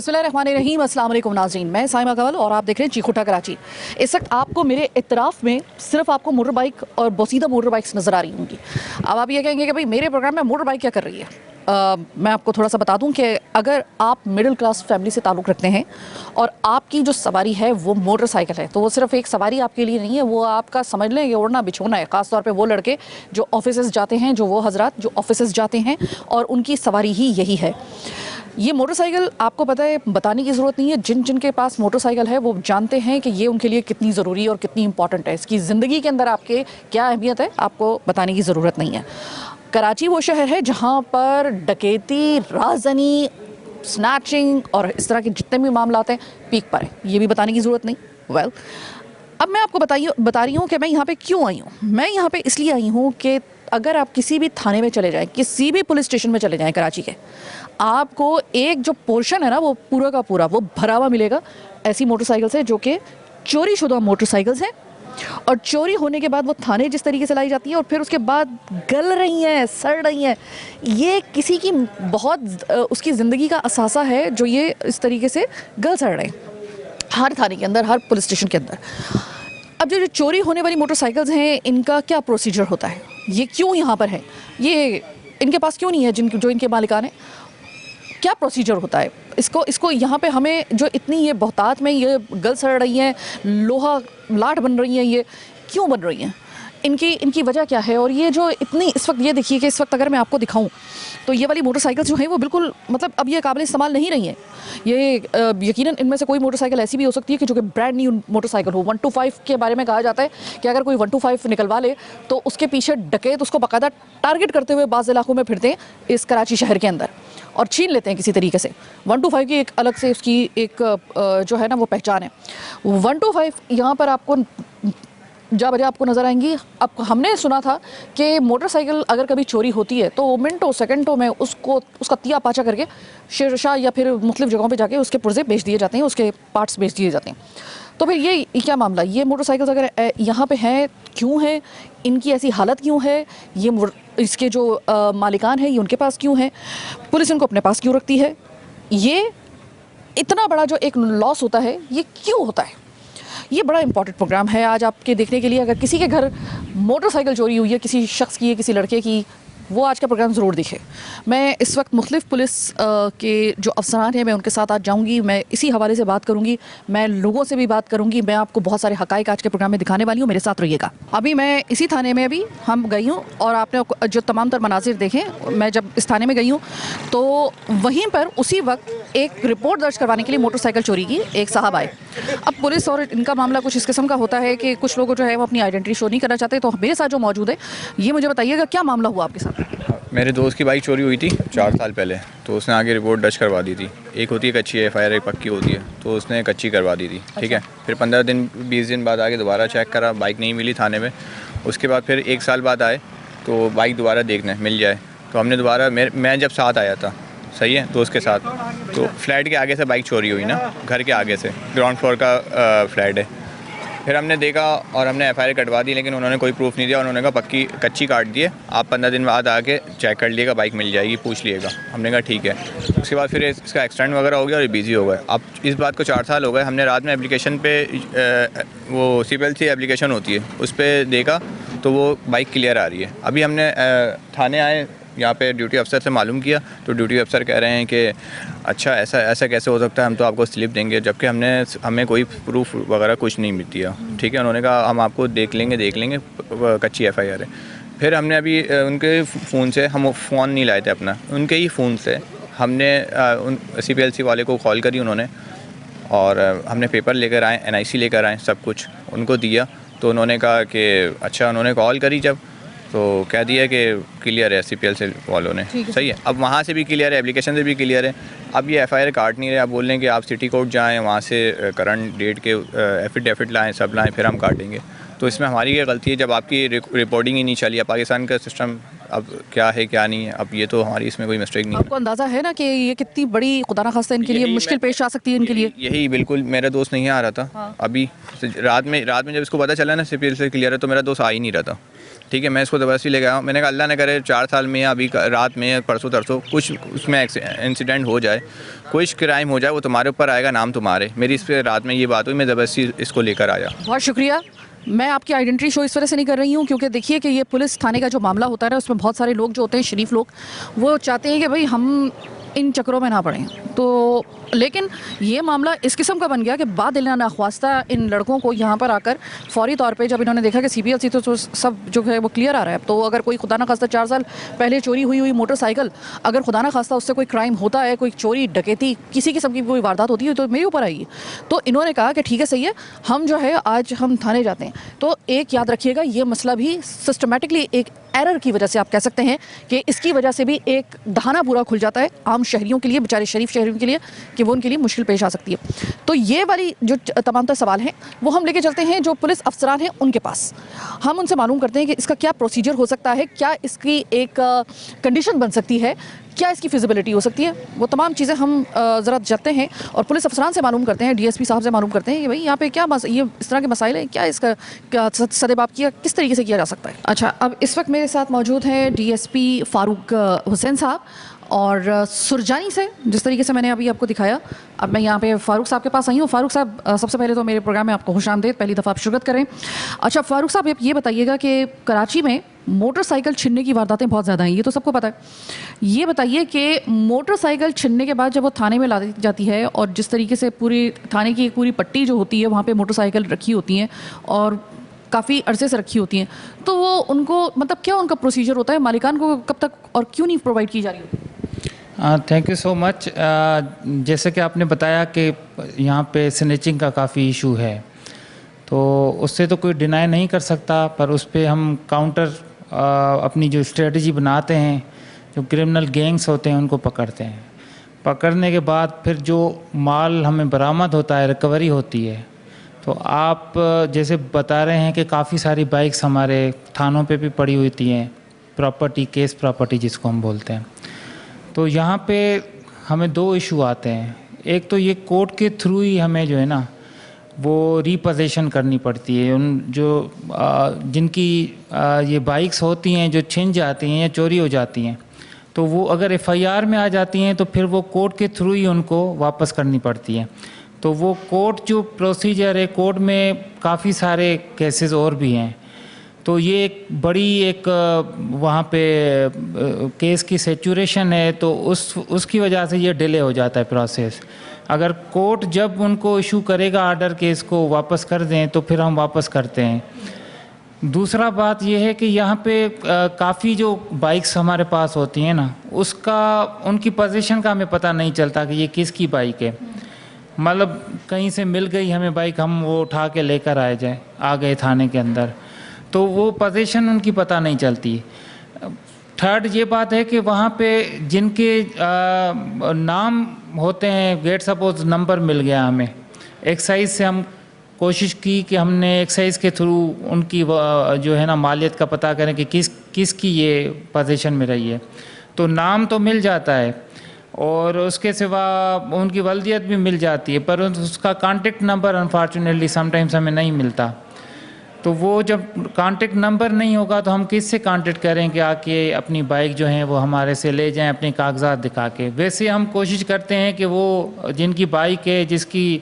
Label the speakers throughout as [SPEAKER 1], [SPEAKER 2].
[SPEAKER 1] बिस्मिल्लाहिर्रहमानिर्रहीम, अस्सलाम वालेकुम नाज़रीन। मैं साइमा कवल और आप देख रहे हैं चीखू टा कराची। इस वक्त आपको मेरे इतराफ़ में सिर्फ आपको मोटर बाइक और बोसीदा मोटर बाइक्स नज़र आ रही होंगी। अब आप ये कहेंगे कि भाई मेरे प्रोग्राम में मोटर बाइक क्या कर रही है। मैं आपको थोड़ा सा बता दूं कि अगर आप मिडिल क्लास फैमिली से ताल्लुक़ रखते हैं और आपकी जो सवारी है वो मोटरसाइकिल है, तो वो सिर्फ एक सवारी आपके लिए नहीं है, वो आपका समझ लें ये ओढ़ना बिछोना है। ख़ास तौर पे वो लड़के जो ऑफिसेज़ जाते हैं, जो वो हज़रात जो ऑफिसेज़ जाते हैं और उनकी सवारी ही यही है। ये मोटरसाइकिल आपको पता है, बताने की ज़रूरत नहीं है। जिन जिन के पास मोटरसाइकिल है वो जानते हैं कि ये उनके लिए कितनी ज़रूरी और कितनी इंपॉर्टेंट है। इसकी ज़िंदगी के अंदर आपके क्या अहमियत है, आपको बताने की ज़रूरत नहीं है। कराची वो शहर है जहाँ पर डकैती, राज़नी, स्नैचिंग और इस तरह के जितने भी मामला हैं पीक पर है, ये भी बताने की ज़रूरत नहीं। वेल, अब मैं आपको बता रही हूँ कि मैं यहाँ पे क्यों आई हूँ। मैं यहाँ पे इसलिए आई हूँ कि अगर आप किसी भी थाने में चले जाएं, किसी भी पुलिस स्टेशन में चले जाएं कराची के, आपको एक जो पोर्शन है ना वो पूरा का पूरा वो भरा हुआ मिलेगा ऐसी मोटरसाइकिल से जो कि चोरी शुदा मोटरसाइकिल्स हैं। और चोरी होने के बाद वो थाने जिस तरीके से लाई जाती है और फिर उसके बाद गल रही हैं, सड़ रही हैं, ये किसी की बहुत उसकी ज़िंदगी का असासा है जो ये इस तरीके से गल सड़ रहे हैं हर थाने के अंदर, हर पुलिस स्टेशन के अंदर। अब जो चोरी होने वाली मोटरसाइकिल्स हैं, इनका क्या प्रोसीजर होता है, ये क्यों यहाँ पर है, ये इनके पास क्यों नहीं है, जो इनके मालिकान हैं, क्या प्रोसीजर होता है, इसको यहाँ पे हमें जो इतनी ये बहुतात में ये गल सड़ रही हैं, लोहा लाट बन रही हैं, ये क्यों बन रही हैं, इनकी वजह क्या है। और ये जो इतनी इस वक्त, ये देखिए कि इस वक्त अगर मैं आपको दिखाऊं तो ये वाली मोटरसाइकिल जो है वो बिल्कुल मतलब अब ये काबिल इस्तेमाल नहीं रही हैं। ये यकीनन इनमें से कोई मोटरसाइकिल ऐसी भी हो सकती है कि जो कि ब्रांड न्यू मोटरसाइकिल हो। 125 के बारे में कहा जाता है कि अगर कोई 125 निकलवा ले तो उसके पीछे डकैत उसको बाकायदा टारगेट करते हुए बाज़ इलाकों में फिरते हैं इस कराची शहर के अंदर और छीन लेते हैं किसी तरीके से। 125 की एक अलग से उसकी एक जो है ना वो पहचान है। 125 यहाँ पर आपको जा बजा आपको नज़र आएंगी। अब हमने सुना था कि मोटरसाइकिल अगर कभी चोरी होती है तो मिनटों सेकंडों में उसका तिया पाचा करके शेरशाह या फिर मुख्तलिफ जगहों पे जाके उसके पुर्जे बेच दिए जाते हैं, उसके पार्ट्स बेच दिए जाते हैं। तो फिर ये क्या मामला, ये मोटरसाइकिल्स अगर यहाँ पे हैं क्यों है, इनकी ऐसी हालत क्यों है, ये इसके जो मालिकान हैं ये उनके पास क्यों है, पुलिस इनको अपने पास क्यों रखती है, ये इतना बड़ा जो एक लॉस होता है ये क्यों होता है। ये बड़ा इंपॉर्टेंट प्रोग्राम है आज आपके देखने के लिए। अगर किसी के घर मोटरसाइकिल चोरी हुई है, किसी शख्स की है, किसी लड़के की, वो आज का प्रोग्राम ज़रूर देखे। मैं इस वक्त मुख्तलिफ पुलिस के जो अफसरान हैं मैं उनके साथ आज जाऊंगी, मैं इसी हवाले से बात करूंगी, मैं लोगों से भी बात करूंगी, मैं आपको बहुत सारे हक़ाइक़ आज के प्रोग्राम में दिखाने वाली हूँ, मेरे साथ रहिएगा। अभी मैं इसी थाने में अभी हम गई हूँ और आपने जो तमाम तर मनाजिर देखें, मैं जब इस थाने में गई हूँ तो वहीं पर उसी वक्त एक रिपोर्ट दर्ज करवाने के लिए मोटरसाइकिल चोरी की एक साहब आए। अब पुलिस और इनका मामला कुछ इस किस्म का होता है कि कुछ लोग जो है वो अपनी आइडेंटिटी शो नहीं करना चाहते। तो मेरे साथ जो मौजूद है ये मुझे बताइएगा क्या मामला हुआ आपके साथ।
[SPEAKER 2] मेरे दोस्त की बाइक चोरी हुई थी 4 साल पहले, तो उसने आगे रिपोर्ट दर्ज करवा दी थी। एक होती है कच्ची एफआईआर, एक पक्की होती है, तो उसने कच्ची करवा दी थी। ठीक है, फिर 15 दिन 20 दिन बाद आगे दोबारा चेक करा, बाइक नहीं मिली थाने में। उसके बाद फिर 1 साल बाद आए तो बाइक दोबारा देखने मिल जाए, तो हमने दोबारा मैं जब साथ आया था, सही है, दोस्त के साथ, तो फ्लैट के आगे से बाइक चोरी हुई ना, घर के आगे से, ग्राउंड फ्लोर का फ्लैट है। फिर हमने देखा और हमने एफआईआर कटवा दी, लेकिन उन्होंने कोई प्रूफ नहीं दिया। उन्होंने कहा पक्की कच्ची काट दिए, आप 15 दिन बाद आके चेक कर लिएगा, बाइक मिल जाएगी, पूछ लिएगा। हमने कहा ठीक है। उसके बाद फिर इसका एक्सटेंड वगैरह हो गया और ये बिज़ी हो गए। अब इस बात को 4 साल हो गए। हमने रात में एप्लीकेशन पे वो CPLC एप्लीकेशन होती है उस पर देखा तो वो बाइक क्लियर आ रही है। अभी हमने थाने आए, यहाँ पे ड्यूटी अफसर से मालूम किया तो ड्यूटी अफसर कह रहे हैं कि अच्छा ऐसा कैसे हो सकता है, हम तो आपको स्लिप देंगे, जबकि हमें कोई प्रूफ वगैरह कुछ नहीं दिया। ठीक है, उन्होंने कहा हम आपको देख लेंगे कच्ची एफआईआर है। फिर हमने अभी उनके फ़ोन से, हम फ़ोन नहीं लाए थे अपना, उनके ही फ़ोन से हमने CPLC वाले को कॉल करी उन्होंने, और हमने पेपर लेकर आए, NIC लेकर आए, सब कुछ उनको दिया। तो उन्होंने कहा कि अच्छा, उन्होंने कॉल करी जब तो कह दिया कि क्लियर है CPLC वालों ने, सही है। अब वहाँ से भी क्लियर है, एप्लीकेशन से भी क्लियर है। अब ये एफआईआर काट नहीं रहे, आप बोल रहे हैं कि आप सिटी कोर्ट जाएं, वहाँ से करंट डेट के एफिडेविट लाएं, सब लाएं, फिर हम काटेंगे। तो इसमें हमारी ये गलती है, जब आपकी रिपोर्टिंग ही नहीं चली है, पाकिस्तान का सिस्टम अब क्या है क्या नहीं है, अब ये तो हमारी इसमें कोई मिस्टेक नहीं है।
[SPEAKER 1] आपको अंदाज़ा है ना कि ये कितनी बड़ी खुदा ना खास्ता इनके लिए
[SPEAKER 2] यही
[SPEAKER 1] मुश्किल
[SPEAKER 2] मैं-
[SPEAKER 1] पेश आ सकती है इनके लिए।
[SPEAKER 2] यही बिल्कुल, मेरा दोस्त नहीं आ रहा था।
[SPEAKER 1] हाँ।
[SPEAKER 2] अभी रात में जब इसको पता चला ना सिपिल से क्लियर है, तो मेरा दोस्त आ ही नहीं रहा था। ठीक है, मैं इसको ज़बरदस्ती ले गया। मैंने कहा अल्लाह ने करे 4 साल में या अभी रात में या परसों तरसों कुछ उसमें इंसिडेंट हो जाए, कुछ क्राइम हो जाए, वो तुम्हारे ऊपर आएगा, नाम तुम्हारे। मेरी इस पर रात में ये बात हुई, मैं ज़बरदस्ती इसको लेकर आया।
[SPEAKER 1] बहुत शुक्रिया। मैं आपकी आइडेंटिटी शो इस वजह से नहीं कर रही हूँ क्योंकि देखिए कि ये पुलिस थाने का जो मामला होता है ना, उसमें बहुत सारे लोग जो होते हैं शरीफ लोग, वो चाहते हैं कि भाई हम इन चक्करों में ना पड़ें। तो लेकिन ये मामला इस किस्म का बन गया कि बादिल नाख्वास्ता इन लड़कों को यहाँ पर आकर फौरी तौर पे जब इन्होंने देखा कि CPLC तो सब जो है वो क्लियर आ रहा है, तो अगर कोई खुदा ना खास्ता 4 साल पहले चोरी हुई मोटरसाइकिल, अगर खुदा ना खास्ता उससे कोई क्राइम होता है, कोई चोरी डकैती किसी किस्म की कोई वारदात होती है, तो मेरे ऊपर आएगी। तो इन्होंने कहा कि ठीक है सही है, हम जो है आज हम थाने जाते हैं। तो एक याद रखिएगा, ये मसला भी सिस्टमेटिकली एक एरर की वजह से आप कह सकते हैं कि इसकी वजह से भी एक दहाना पूरा खुल जाता है आम शहरियों के लिए, बेचारे शरीफ शहरियों के लिए, कि वो उनके लिए मुश्किल पेश आ सकती है। तो ये वाली जो तमाम तर सवाल हैं वो हम लेके चलते हैं जो पुलिस अफसरान हैं उनके पास। हम उनसे मालूम करते हैं कि इसका क्या प्रोसीजर हो सकता है, क्या इसकी एक कंडीशन बन सकती है, क्या इसकी फिजिबिलिटी हो सकती है। वो तमाम चीज़ें हम ज़रा जाते हैं और पुलिस अफसरान से मालूम करते हैं, DSP साहब से मालूम करते हैं कि भाई यहाँ पे क्या ये इस तरह के मसाइल हैं, क्या इसका सदेबाप किया किस तरीके से किया जा सकता है। अच्छा, अब इस वक्त मेरे साथ मौजूद हैं DSP फ़ारूक हुसैन साहब और सुरजानी से, जिस तरीके से मैंने अभी आपको दिखाया। अब मैं यहाँ पे फ़ारूक साहब के पास आई हूँ। फ़ारूक साहब, सबसे पहले तो मेरे प्रोग्राम में आपको खुशामदीद, पहली दफ़ा आप शिरकत करें। अच्छा फ़ारूक साहब, ये बताइएगा कि कराची में मोटरसाइकिल छीनने की वारदातें बहुत ज़्यादा हैं, ये तो सबको पता है। ये बताइए कि मोटरसाइकिल छीनने के बाद जब वो थाने में ला दी जाती है और जिस तरीके से पूरी थाने की एक पूरी पट्टी जो होती है वहाँ पे मोटरसाइकिल रखी होती हैं और काफ़ी अरसे से रखी होती हैं, तो वो उनको मतलब क्या उनका प्रोसीजर होता है, मालिकान को कब तक और क्यों नहीं प्रोवाइड की जा रही होती?
[SPEAKER 3] Thank you so much. जैसे कि आपने बताया कि यहाँ पे स्नैचिंग का काफ़ी इशू है, तो उससे तो कोई डिनाई नहीं कर सकता, पर उस पर हम काउंटर अपनी जो स्ट्रेटजी बनाते हैं, जो क्रिमिनल गैंग्स होते हैं उनको पकड़ते हैं। पकड़ने के बाद फिर जो माल हमें बरामद होता है, रिकवरी होती है। तो आप जैसे बता रहे हैं कि काफ़ी सारी बाइक्स हमारे थानों पे भी पड़ी हुई थी हैं, प्रॉपर्टी, केस प्रॉपर्टी जिसको हम बोलते हैं। तो यहाँ पे हमें 2 इशू आते हैं। एक तो ये कोर्ट के थ्रू ही हमें जो है ना वो रिपोजीशन करनी पड़ती है। उन जो जिनकी ये बाइक्स होती हैं जो छिन जाती हैं या चोरी हो जाती हैं, तो वो अगर FIR में आ जाती हैं तो फिर वो कोर्ट के थ्रू ही उनको वापस करनी पड़ती है। तो वो कोर्ट जो प्रोसीजर है, कोर्ट में काफ़ी सारे केसेस और भी हैं। तो ये एक बड़ी वहाँ पे केस की सैचुरेशन है, तो उसकी वजह से ये डिले हो जाता है प्रोसेस। अगर कोर्ट जब उनको इशू करेगा ऑर्डर के इसको वापस कर दें, तो फिर हम वापस करते हैं। दूसरा बात यह है कि यहाँ पे काफ़ी जो बाइक्स हमारे पास होती हैं ना, उसका उनकी पोजीशन का हमें पता नहीं चलता कि ये किसकी बाइक है। मतलब कहीं से मिल गई हमें बाइक, हम वो उठा के लेकर आ गए थाने के अंदर, तो वो पोजीशन उनकी पता नहीं चलती। थर्ड ये बात है कि वहाँ पे जिनके नाम होते हैं, गेट सपोज नंबर मिल गया हमें, एक्साइज से हम कोशिश की कि हमने एक्साइज के थ्रू उनकी जो है ना मालियत का पता करें कि किसकी ये पोजीशन में रही है। तो नाम तो मिल जाता है और उसके सिवा उनकी वल्दियत भी मिल जाती है, पर उसका कॉन्टेक्ट नंबर अनफॉर्चुनेटली समटाइम्स हमें नहीं मिलता। तो वो जब कॉन्टेक्ट नंबर नहीं होगा तो हम किससे कॉन्टेक्ट करें कि आके अपनी बाइक जो है वो हमारे से ले जाएं अपने कागजात दिखा के। वैसे हम कोशिश करते हैं कि वो जिनकी बाइक है, जिसकी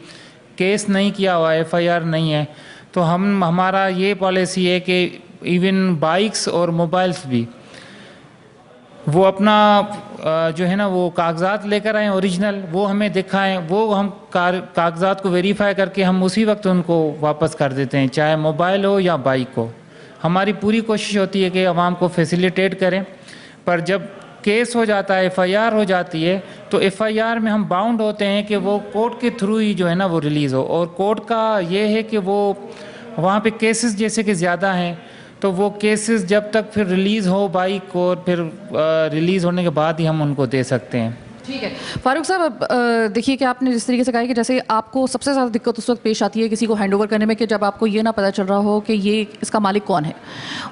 [SPEAKER 3] केस नहीं किया हुआ, FIR नहीं है, तो हमारा ये पॉलिसी है कि इवन बाइक्स और मोबाइल्स भी वो अपना जो है ना वो कागजात लेकर आएँ ओरिजिनल, वो हमें दिखाएं, वो हम कागजात को वेरीफाई करके हम उसी वक्त उनको वापस कर देते हैं, चाहे मोबाइल हो या बाइक हो। हमारी पूरी कोशिश होती है कि आवाम को फैसिलिटेट करें, पर जब केस हो जाता है, FIR हो जाती है, तो FIR में हम बाउंड होते हैं कि वो कोर्ट के थ्रू ही जो है ना वो रिलीज़ हो। और कोर्ट का ये है कि वो वहाँ पे केसेस जैसे कि ज़्यादा हैं, तो वो केसेस जब तक फिर रिलीज़ हो बाइक, और फिर रिलीज़ होने के बाद ही हम उनको दे सकते हैं।
[SPEAKER 1] ठीक है फारूक साहब, अब देखिए कि आपने जिस तरीके से कहा है कि जैसे आपको सबसे ज़्यादा दिक्कत उस वक्त पेश आती है किसी को हैंडओवर करने में कि जब आपको ये ना पता चल रहा हो कि ये इसका मालिक कौन है,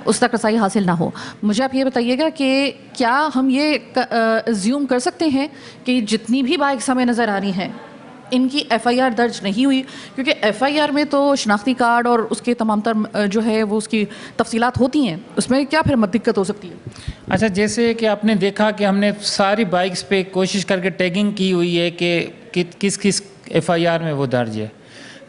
[SPEAKER 1] उस तक रसाई हासिल ना हो। मुझे आप ये बताइएगा कि क्या हम ये अज्यूम कर सकते हैं कि जितनी भी बाइक्स हमें नज़र आ रही हैं इनकी एफआईआर दर्ज नहीं हुई, क्योंकि एफआईआर में तो शनाख्ती कार्ड और उसके तमाम तर जो है वो उसकी तफसीलात होती हैं, उसमें क्या फिर दिक्कत हो सकती है?
[SPEAKER 3] अच्छा, जैसे कि आपने देखा कि हमने सारी बाइक्स पे कोशिश करके टैगिंग की हुई है कि किस किस एफआईआर में वो दर्ज है।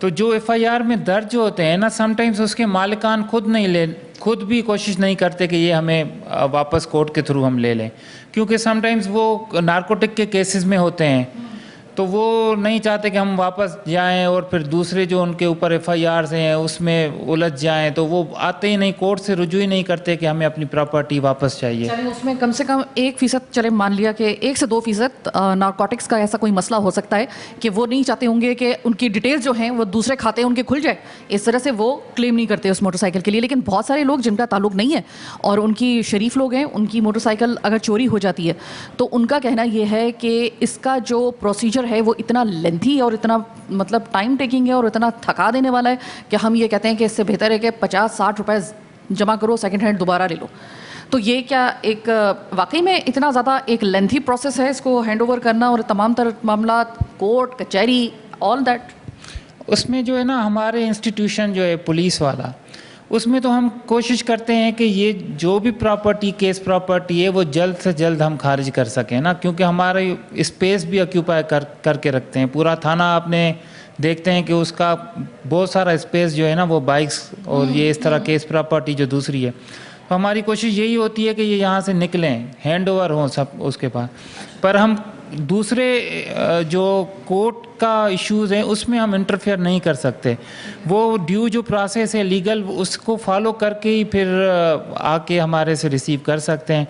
[SPEAKER 3] तो जो एफआईआर में दर्ज होते हैं ना, समटाइम्स उसके मालिकान खुद भी कोशिश नहीं करते कि ये हमें वापस कोर्ट के थ्रू हम ले लें, क्योंकि समटाइम्स वो नारकोटिक के केसेस में होते हैं, तो वो नहीं चाहते कि हम वापस जाएं और फिर दूसरे जो उनके ऊपर एफआईआर हैं उसमें उलझ जाएं, तो वो आते ही नहीं, कोर्ट से रुजू ही नहीं करते कि हमें अपनी प्रॉपर्टी वापस चाहिए।
[SPEAKER 1] चलिए उसमें कम से कम 1% चले मान लिया कि 1 से 2% नारकोटिक्स का ऐसा कोई मसला हो सकता है कि वो नहीं चाहते होंगे कि उनकी डिटेल्स जो हैं वो दूसरे खाते उनके खुल जाए, इस तरह से वो क्लेम नहीं करते उस मोटरसाइकिल के लिए। लेकिन बहुत सारे लोग जिनका ताल्लुक नहीं है और उनकी शरीफ लोग हैं, उनकी मोटरसाइकिल अगर चोरी हो जाती है तो उनका कहना ये है कि इसका जो प्रोसीजर है वो इतना लेंथी और इतना मतलब टाइम टेकिंग है और इतना थका देने वाला है कि हम ये कहते हैं कि इससे बेहतर है कि 50-60 रुपए जमा करो, सेकंड हैंड दोबारा ले लो। तो ये क्या एक वाकई में इतना ज़्यादा एक लेंथी प्रोसेस है इसको हैंडओवर करना और तमाम तर मामला कोर्ट कचहरी ऑल दैट?
[SPEAKER 3] उसमें जो है ना, हमारे इंस्टीट्यूशन जो है पुलिस वाला, उसमें तो हम कोशिश करते हैं कि ये जो भी केस प्रॉपर्टी है वो जल्द से जल्द हम खारिज कर सकें ना, क्योंकि हमारे स्पेस भी ऑक्यूपाई करके रखते हैं। पूरा थाना आपने देखते हैं कि उसका बहुत सारा स्पेस जो है ना वो बाइक्स और ये इस तरह केस प्रॉपर्टी जो दूसरी है, तो हमारी कोशिश यही होती है कि ये यहाँ से निकलें, हैंड ओवर हों सब उसके पास। पर हम दूसरे जो कोर्ट का इश्यूज़ हैं उसमें हम इंटरफेयर नहीं कर सकते। वो ड्यू जो प्रोसेस है लीगल उसको फॉलो करके ही फिर आके हमारे से रिसीव कर सकते हैं।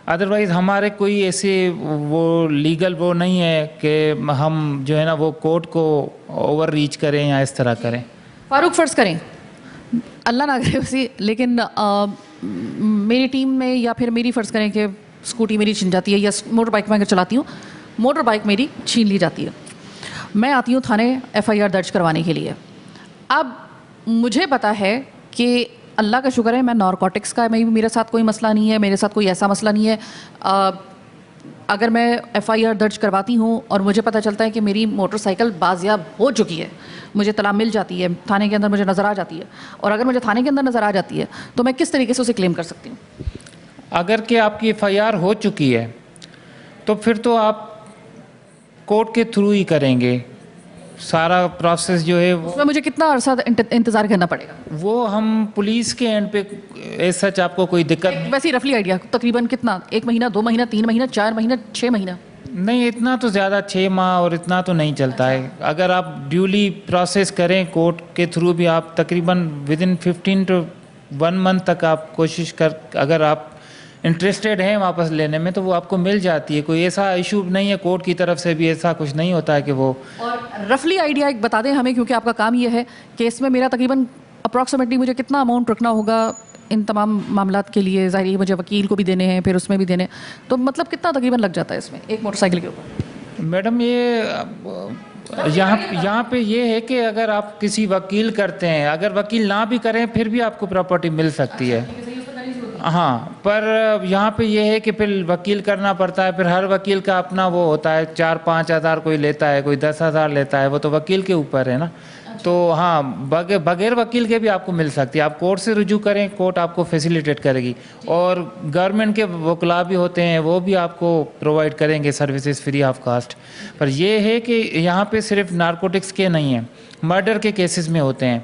[SPEAKER 3] अदरवाइज़ हमारे कोई ऐसे वो लीगल वो नहीं है कि हम जो है ना वो कोर्ट को ओवर रीच करें या इस तरह करें।
[SPEAKER 1] फारूक, फ़र्ज़ करें अल्लाह ना करे उसी, लेकिन मेरी टीम में या फिर मेरी फ़र्ज़ करें कि स्कूटी मेरी छीन जाती है या मोटर बाइक मैं अगर चलाती हूँ, मोटर बाइक मेरी छीन ली जाती है, मैं आती हूँ थाने एफआईआर दर्ज करवाने के लिए। अब मुझे पता है कि अल्लाह का शुक्र है मैं नारकोटिक्स का मेरे साथ कोई मसला नहीं है, मेरे साथ कोई ऐसा मसला नहीं है। अगर मैं एफआईआर दर्ज करवाती हूँ और मुझे पता चलता है कि मेरी मोटरसाइकिल बाजियाब हो चुकी है, मुझे तला मिल जाती है, थाने के अंदर मुझे नज़र आ जाती है, और अगर मुझे थाने के अंदर नज़र आ जाती है तो मैं किस तरीके से उसे क्लेम कर सकती हूँ?
[SPEAKER 3] अगर कि आपकी एफआईआर हो चुकी है तो फिर तो आप कोर्ट के थ्रू ही करेंगे सारा प्रोसेस जो है वो।
[SPEAKER 1] उसमें मुझे कितना अरसा इंतज़ार करना पड़ेगा?
[SPEAKER 3] वो हम पुलिस के एंड पे ऐसा सच आपको कोई दिक्कत
[SPEAKER 1] वैसे ही रफली आइडिया तकरीबन कितना, 1 महीना, 2 महीना, 3 महीना, 4 महीना, 6 महीना?
[SPEAKER 3] नहीं, इतना तो ज़्यादा 6 माह और इतना तो नहीं चलता है। अगर आप ड्यूली प्रोसेस करें कोर्ट के थ्रू भी, आप तकरीबन विदिन 15 to 1 month तक आप कोशिश अगर आप इंटरेस्टेड हैं वापस लेने में तो वो आपको मिल जाती है। कोई ऐसा इशू नहीं है, कोर्ट की तरफ से भी ऐसा कुछ नहीं होता है कि वो।
[SPEAKER 1] और रफली आइडिया एक बता दें हमें, क्योंकि आपका काम ये है कि इसमें मेरा तकरीबन अप्रॉक्सीमेटली मुझे कितना अमाउंट रखना होगा इन तमाम मामलात के लिए? ज़ाहिर है मुझे वकील को भी देने हैं, फिर उसमें भी देने, तो मतलब कितना तकरीबन लग जाता है इसमें एक मोटरसाइकिल के ऊपर?
[SPEAKER 3] मैडम ये यहाँ पे ये है कि अगर आप किसी वकील करते हैं, अगर वकील ना भी करें फिर भी आपको प्रॉपर्टी मिल सकती है। हाँ, पर यहाँ पे ये है कि फिर वकील करना पड़ता है, फिर हर वकील का अपना वो होता है, 4-5 हज़ार कोई लेता है, कोई 10,000 लेता है, वो तो वकील के ऊपर है ना। तो हाँ, बगैर वकील के भी आपको मिल सकती है। आप कोर्ट से रुजू करें, कोर्ट आपको फैसिलिटेट करेगी, और गवर्नमेंट के वकला भी होते हैं, वो भी आपको प्रोवाइड करेंगे सर्विसेज फ्री ऑफ कास्ट। पर यह है कि यहाँ पे सिर्फ नारकोटिक्स के नहीं हैं, मर्डर के केसेस में होते हैं,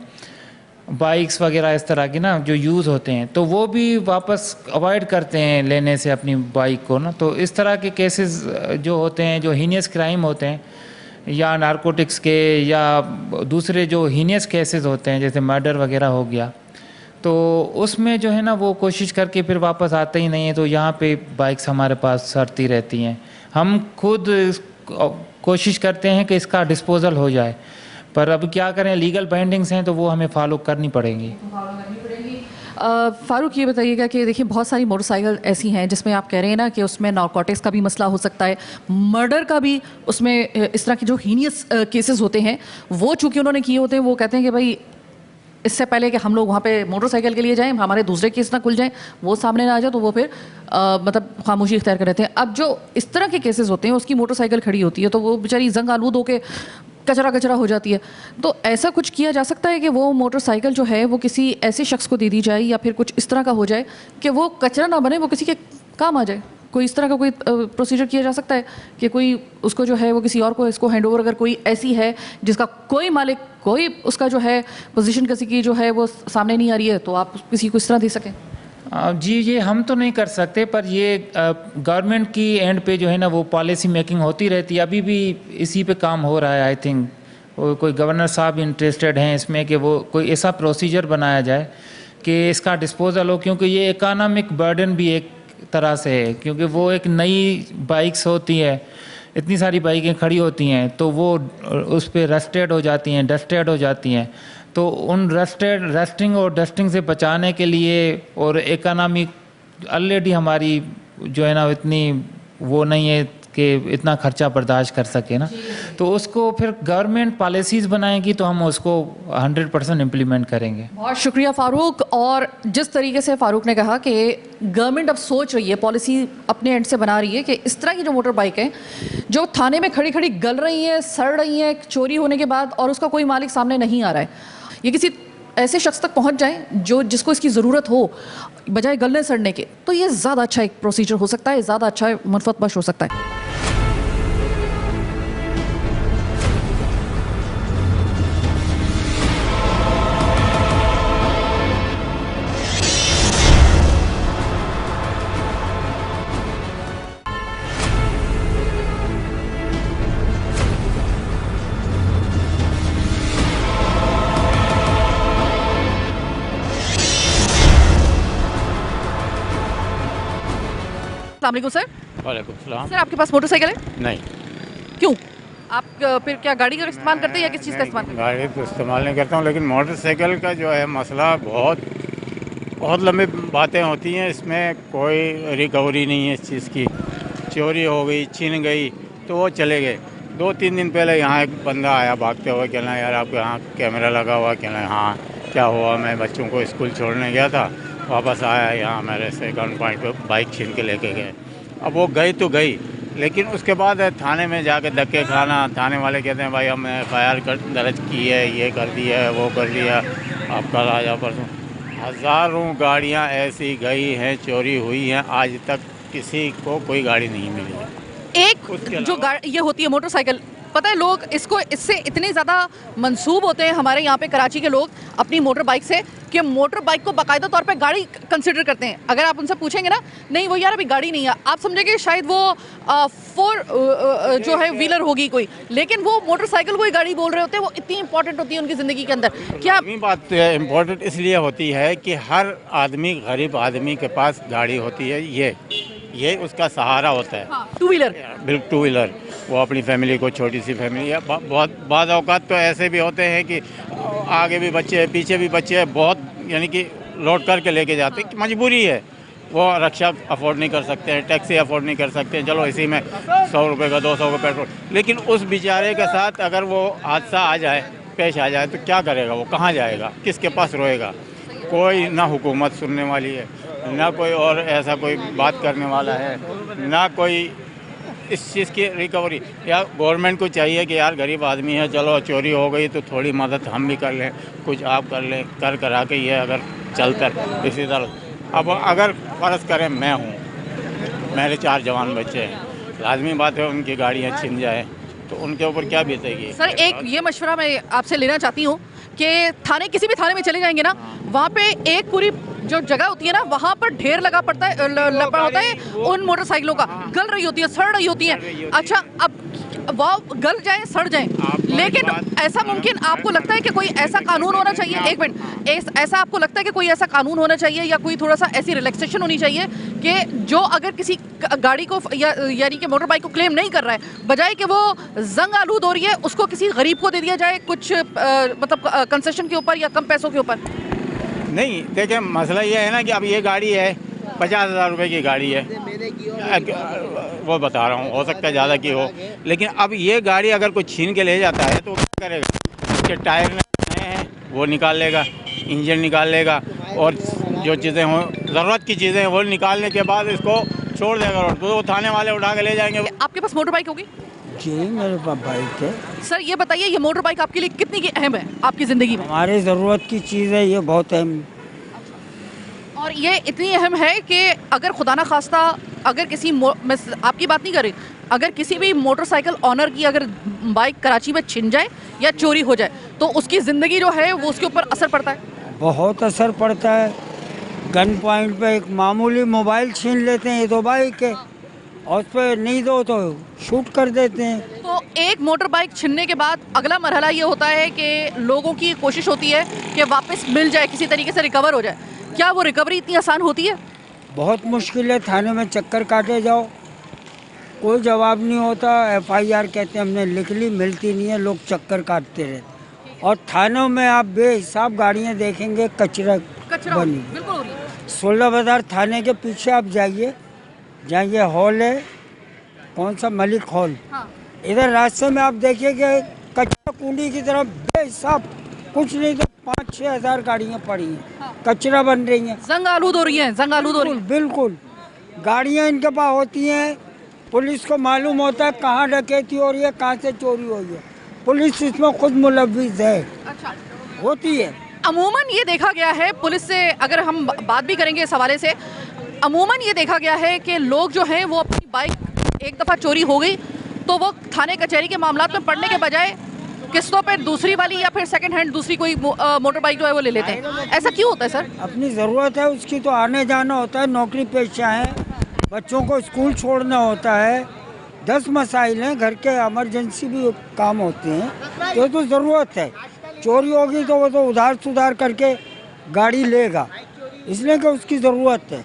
[SPEAKER 3] बाइक्स वगैरह इस तरह की ना जो यूज़ होते हैं, तो वो भी वापस अवॉइड करते हैं लेने से अपनी बाइक को ना। तो इस तरह के केसेस जो होते हैं, जो हीनियस क्राइम होते हैं या नारकोटिक्स के या दूसरे जो हीनियस केसेस होते हैं जैसे मर्डर वगैरह हो गया, तो उसमें जो है ना वो कोशिश करके फिर वापस आते ही नहीं है। तो यहाँ पे बाइक्स हमारे पास सड़ती रहती हैं, हम खुद कोशिश करते हैं कि इसका डिस्पोजल हो जाए, पर अब क्या करें, लीगल बाइंडिंग्स हैं तो वो हमें फॉलो करनी पड़ेंगी।
[SPEAKER 1] फारूक ये बताइएगा कि देखिए बहुत सारी मोटरसाइकिल ऐसी हैं जिसमें आप कह रहे हैं ना कि उसमें नारकोटिक्स का भी मसला हो सकता है, मर्डर का भी, उसमें इस तरह के जो हीनियस केसेस होते हैं वो चूंकि उन्होंने किए होते हैं, वो कहते हैं कि भाई इससे पहले कि हम लोग वहाँ पे मोटरसाइकिल के लिए जाएं, हमारे दूसरे केस ना खुल जाएं, वो सामने ना आ जाए, तो वो फिर मतलब खामोशी इख्तियार कर रहते हैं। अब जो इस तरह के केसेस होते हैं, उसकी मोटरसाइकिल खड़ी होती है तो वो बेचारी जंग आलूद होकर कचरा कचरा हो जाती है। तो ऐसा कुछ किया जा सकता है कि वो मोटरसाइकिल जो है वो किसी ऐसे शख्स को दे दी जाए या फिर कुछ इस तरह का हो जाए कि वो कचरा ना बने, वो किसी के काम आ जाए। कोई इस तरह का कोई प्रोसीजर किया जा सकता है कि कोई उसको जो है वो किसी और को इसको हैंड ओवर, अगर कोई ऐसी है जिसका कोई मालिक, कोई उसका जो है पोजीशन किसी की जो है वो सामने नहीं आ रही है, तो आप किसी को इस तरह दे सकें?
[SPEAKER 3] जी, ये हम तो नहीं कर सकते, पर ये गवर्नमेंट की एंड पे जो है ना वो पॉलिसी मेकिंग होती रहती है। अभी भी इसी पे काम हो रहा है। आई थिंक कोई गवर्नर साहब इंटरेस्टेड हैं इसमें कि वो कोई ऐसा प्रोसीजर बनाया जाए कि इसका डिस्पोजल हो, क्योंकि ये इकोनॉमिक बर्डन भी एक तरह से है, क्योंकि वो एक नई बाइक्स होती है, इतनी सारी बाइकें खड़ी होती हैं तो वो उस पर रस्टेड हो जाती हैं, डस्टेड हो जाती हैं, तो उन रस्टिंग और डस्टिंग से बचाने के लिए, और इकोनॉमी ऑलरेडी हमारी जो है ना इतनी वो नहीं है कि इतना खर्चा बर्दाश्त कर सके ना, तो उसको फिर गवर्नमेंट पॉलिसीज़ बनाएगी तो हम उसको 100% इम्प्लीमेंट करेंगे।
[SPEAKER 1] बहुत शुक्रिया फारूक। और जिस तरीके से फारूक ने कहा कि गवर्नमेंट अब सोच रही है, पॉलिसी अपने एंड से बना रही है कि इस तरह की जो मोटर बाइक है जो थाने में खड़ी खड़ी गल रही हैं, सड़ रही हैं चोरी होने के बाद, और उसका कोई मालिक सामने नहीं आ रहा है, ये किसी ऐसे शख्स तक पहुंच जाए जो जिसको इसकी ज़रूरत हो बजाय गलने सड़ने के, तो ये ज़्यादा अच्छा एक प्रोसीजर हो सकता है, ज़्यादा अच्छा मुनफत बख्श हो सकता है। अस्सलाम सर।
[SPEAKER 4] वालेकुम सलाम।
[SPEAKER 1] सर आपके पास मोटरसाइकिल है?
[SPEAKER 4] नहीं,
[SPEAKER 1] क्यों? आप फिर क्या गाड़ी का इस्तेमाल करते हैं या किस चीज़ का इस्तेमाल करते
[SPEAKER 4] गाड़ी तो इस्तेमाल नहीं करता हूँ, लेकिन मोटरसाइकिल का जो है मसला बहुत लंबी बातें होती हैं। इसमें कोई रिकवरी नहीं है इस चीज़ की। चोरी हो गई, छीन गई तो वो चले गए। 2-3 दिन पहले यहाँ एक बंदा आया भागते हुए, कहना यार आपके यहाँ कैमरा लगा हुआ, कहना हाँ क्या हुआ, मैं बच्चों को स्कूल छोड़ने गया था, वापस आया यहाँ मेरे से गन पॉइंट पे बाइक छीन के लेके गए। अब वो गई तो गई, लेकिन उसके बाद थाने में जाके धक्के खाना, थाने वाले कहते हैं भाई हमने FIR दर्ज की है, ये कर दिया है, वो कर दिया, आप कल आ जाओ परसों। हज़ारों गाड़ियाँ ऐसी गई हैं, चोरी हुई हैं, आज तक किसी को कोई गाड़ी नहीं मिली है।
[SPEAKER 1] एक जो ये होती है मोटरसाइकिल, पता है लोग इससे इतने ज़्यादा मंसूब होते हैं हमारे यहाँ पे कराची के लोग अपनी मोटर बाइक से, कि मोटर बाइक को बाकायदा तौर पे गाड़ी कंसिडर करते हैं। अगर आप उनसे पूछेंगे ना, नहीं वो यार अभी गाड़ी नहीं है, आप समझेंगे शायद वो 4 जो है व्हीलर होगी कोई, लेकिन वो मोटरसाइकिल को ही गाड़ी बोल रहे होते हैं। वो इतनी इंपॉर्टेंट होती है उनकी ज़िंदगी के अंदर। क्या
[SPEAKER 4] बात इम्पोर्टेंट इसलिए होती है कि हर आदमी, गरीब आदमी के पास गाड़ी होती है, ये उसका सहारा होता है।
[SPEAKER 1] हाँ, 2 व्हीलर,
[SPEAKER 4] बिल्कुल 2 व्हीलर, वो अपनी फैमिली को, छोटी सी फैमिली है। बहुत बाद औकात तो ऐसे भी होते हैं कि आगे भी बच्चे हैं, पीछे भी बच्चे हैं, बहुत यानी कि लोड करके लेके जाते हैं, मजबूरी है। वो रक्षा अफोर्ड नहीं कर सकते हैं, टैक्सी अफोर्ड नहीं कर सकते हैं, चलो इसी में 100 रुपये का 200 का पेट्रोल। लेकिन उस बेचारे के साथ अगर वो हादसा आ जाए, पेश आ जाए, तो क्या करेगा वो, कहाँ जाएगा, किसके पास रोएगा? कोई ना हुकूमत सुनने वाली है, ना कोई और ऐसा कोई बात करने वाला है, ना कोई इस चीज़ की रिकवरी। या गवर्नमेंट को चाहिए कि यार गरीब आदमी है, चलो चोरी हो गई तो थोड़ी मदद हम भी कर लें, कुछ आप कर लें, कर करा के ये अगर चलता इसी तरह। अब अगर फ़र्ज़ करें मैं हूँ, मेरे 4 जवान बच्चे हैं, लाजमी बात है उनकी गाड़ियाँ छिन जाए तो उनके ऊपर क्या बीतेगी?
[SPEAKER 1] सर एक ये मशवरा मैं आपसे लेना चाहती हूँ कि थाने, किसी भी थाने में चले जाएंगे ना, वहाँ पे एक पूरी जो जगह होती है ना, वहाँ पर ढेर लगा पड़ता है, लगा होता है उन मोटरसाइकिलों का, गल रही होती है, सड़ रही होती है। अच्छा, अब वो गल जाए, सड़ जाए, लेकिन ऐसा मुमकिन आपको लगता है कि कोई ऐसा कानून होना चाहिए, एक मिनट, ऐसा आपको लगता है कि कोई ऐसा कानून होना चाहिए या कोई थोड़ा सा ऐसी रिलैक्सेशन होनी चाहिए कि जो अगर किसी गाड़ी को यानी कि मोटर बाइक को क्लेम नहीं कर रहा है, बजाय कि वो जंग आलूद हो रही है, उसको किसी गरीब को दे दिया जाए कुछ मतलब कंसेशन के ऊपर या कम पैसों के ऊपर?
[SPEAKER 4] नहीं देखिए, मसला ये है ना कि अब ये गाड़ी है 50,000 रुपये की गाड़ी है, वो बता रहा हूँ, हो सकता है ज़्यादा की हो, लेकिन अब ये गाड़ी अगर कोई छीन के ले जाता है तो वो क्या करेगा? उसके टायर नए हैं वो निकाल लेगा, इंजन निकाल लेगा, और जो चीज़ें हों ज़रूरत की चीज़ें हैं वो निकालने के बाद इसको छोड़ देगा रोड, तो वो थाने वाले उठा के ले जाएंगे।
[SPEAKER 1] आपके पास मोटर बाइक होगी?
[SPEAKER 5] जी मेरे पास बाइक है।
[SPEAKER 1] सर ये बताइए, ये मोटर बाइक आपके लिए कितनी की अहम है आपकी ज़िंदगी में?
[SPEAKER 5] हमारी ज़रूरत की चीज़ है, ये बहुत अहम।
[SPEAKER 1] और ये इतनी अहम है कि अगर खुदा ना खास्ता अगर किसी मैं आपकी बात नहीं कर रही, अगर किसी भी मोटरसाइकिल ऑनर की अगर बाइक कराची में छिन जाए या चोरी हो जाए तो उसकी ज़िंदगी जो है वो उसके ऊपर असर पड़ता है।
[SPEAKER 5] बहुत असर पड़ता है। गन पॉइंट पे एक मामूली मोबाइल छीन लेते हैं, ये तो बाइक है, और उस पर नहीं दो तो शूट कर देते हैं।
[SPEAKER 1] तो एक मोटर बाइक छिनने के बाद अगला मरहला ये होता है कि लोगों की कोशिश होती है कि वापस मिल जाए, किसी तरीके से रिकवर हो जाए। क्या वो रिकवरी इतनी आसान होती है?
[SPEAKER 5] बहुत मुश्किल है। थाने में चक्कर काटे जाओ, कोई जवाब नहीं होता। FIR कहते हैं हमने लिख ली, मिलती नहीं है, लोग चक्कर काटते रहते। और थानों में आप बेहिसाब गाड़ियाँ देखेंगे, कचरा बनी।
[SPEAKER 1] बिल्कुल हो रही है।
[SPEAKER 5] 16 बाज़ार थाने के पीछे आप जाइए, जहाँ ये हॉल है, कौन सा, मलिक हॉल,
[SPEAKER 1] हाँ।
[SPEAKER 5] इधर रास्ते में आप देखिए कि कचरा कुंडी की तरफ बेहिसाब, कुछ नहीं तो 5-6 हज़ार गाड़ियाँ पड़ी हैं,
[SPEAKER 1] हाँ।
[SPEAKER 5] कचरा बन रही हैं।
[SPEAKER 1] जंग आलूद हो रही है, जंग आलूद हो रही है।
[SPEAKER 5] बिल्कुल गाड़ियाँ इनके पास होती हैं, पुलिस को मालूम होता है कहाँ डकैती हो रही है, कहाँ से चोरी हो रही है, पुलिस इसमें खुद मुलव्विस है,
[SPEAKER 1] अच्छा,
[SPEAKER 5] होती है।
[SPEAKER 1] अमूमन ये देखा गया है, पुलिस से अगर हम बात भी करेंगे इस हवाले से, अमूमन ये देखा गया है कि लोग जो हैं वो अपनी बाइक एक दफ़ा चोरी हो गई तो वो थाने कचहरी के मामलात में पड़ने के बजाय किस्तों पे दूसरी वाली या फिर सेकंड हैंड दूसरी कोई मोटर बाइक जो है वो ले लेते हैं। ऐसा क्यों होता है सर?
[SPEAKER 5] अपनी ज़रूरत है उसकी, तो आने जाना होता है, नौकरी पेशा है, बच्चों को स्कूल छोड़ना होता है, 10 मसाइल हैं, घर के इमरजेंसी भी काम होते हैं, तो ज़रूरत है। चोरी होगी तो वो तो उधार सुधार करके गाड़ी लेगा, इसलिए कि उसकी ज़रूरत है।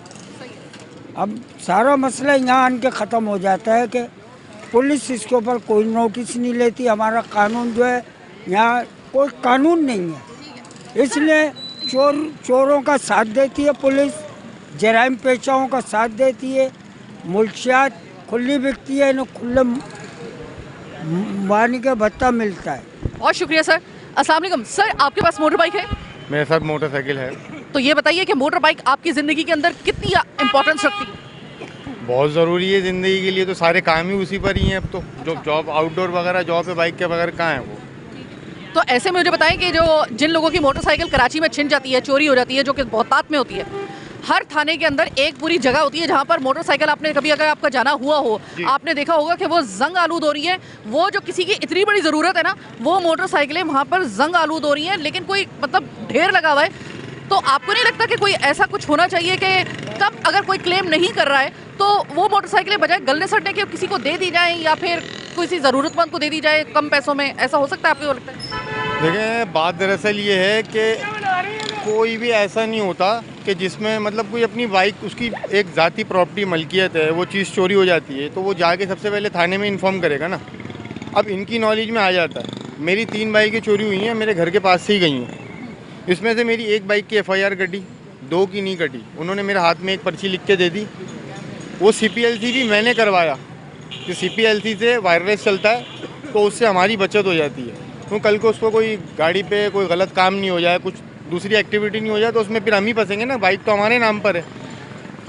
[SPEAKER 5] अब सारा मसला यहाँ आन के ख़त्म हो जाता है कि पुलिस इसके ऊपर कोई नोटिस नहीं लेती। हमारा कानून जो है, यहाँ कोई कानून नहीं है, इसलिए चोरों का साथ देती है पुलिस, जराइम पेशाओं का साथ देती है, मुल्कियात खुली बिकती है, इन्हें खुले वानी का भत्ता मिलता है।
[SPEAKER 1] बहुत शुक्रिया सर। अस्सलाम वालेकुम सर, आपके पास मोटर बाइक है?
[SPEAKER 6] मेरे साथ मोटरसाइकिल है।
[SPEAKER 1] तो ये बताइए कि मोटर बाइक आपकी ज़िंदगी के अंदर कितनी इम्पोर्टेंस रखती है?
[SPEAKER 6] बहुत ज़रूरी है ज़िंदगी के लिए, तो सारे काम ही उसी पर ही हैं अब तो। जो जॉब आउटडोर वगैरह जॉब है, बाइक के बगैर कहाँ है वो।
[SPEAKER 1] तो ऐसे में मुझे बताएं कि जो जिन लोगों की मोटरसाइकिल कराची में छिन जाती है, चोरी हो जाती है, जो कि बहुतात में होती है, हर थाने के अंदर एक पूरी जगह होती है जहाँ पर मोटरसाइकिल, आपने कभी अगर आपका जाना हुआ हो, आपने देखा होगा कि वो जंग आलूद हो रही है। वो जो किसी की इतनी बड़ी ज़रूरत है ना, वो मोटरसाइकिलें वहाँ पर जंग आलूद हो रही हैं, लेकिन कोई मतलब ढेर लगा हुआ है। तो आपको नहीं लगता कि कोई ऐसा कुछ होना चाहिए कि तब अगर कोई क्लेम नहीं कर रहा है तो वो मोटरसाइकिलें बजाय गलने सड़ने के किसी को दे दी जाए या फिर किसी ज़रूरतमंद को दे दी जाए कम पैसों में? ऐसा हो सकता है आपको लगता है?
[SPEAKER 6] देखिए, बात दरअसल ये है कि कोई भी ऐसा नहीं होता कि जिसमें मतलब कोई अपनी बाइक, उसकी एक ज़ाती प्रॉपर्टी मलकियत है, वो चीज़ चोरी हो जाती है तो वो जाके सबसे पहले थाने में इन्फॉर्म करेगा ना। अब इनकी नॉलेज में आ जाता है। मेरी 3 बाइकें चोरी हुई हैं, मेरे घर के पास से ही गई हैं। इसमें से मेरी एक बाइक की FIR कटी, 2 की नहीं कटी। उन्होंने मेरे हाथ में एक पर्ची लिख के दे दी। वो CPLC भी मैंने करवाया कि CPLC से वायरलेस चलता है तो उससे हमारी बचत हो जाती है। तो कल को उसको कोई गाड़ी पे कोई गलत काम नहीं हो जाए, कुछ दूसरी एक्टिविटी नहीं हो जाए तो उसमें फिर हम ही फंसेंगे ना। बाइक तो हमारे नाम पर है।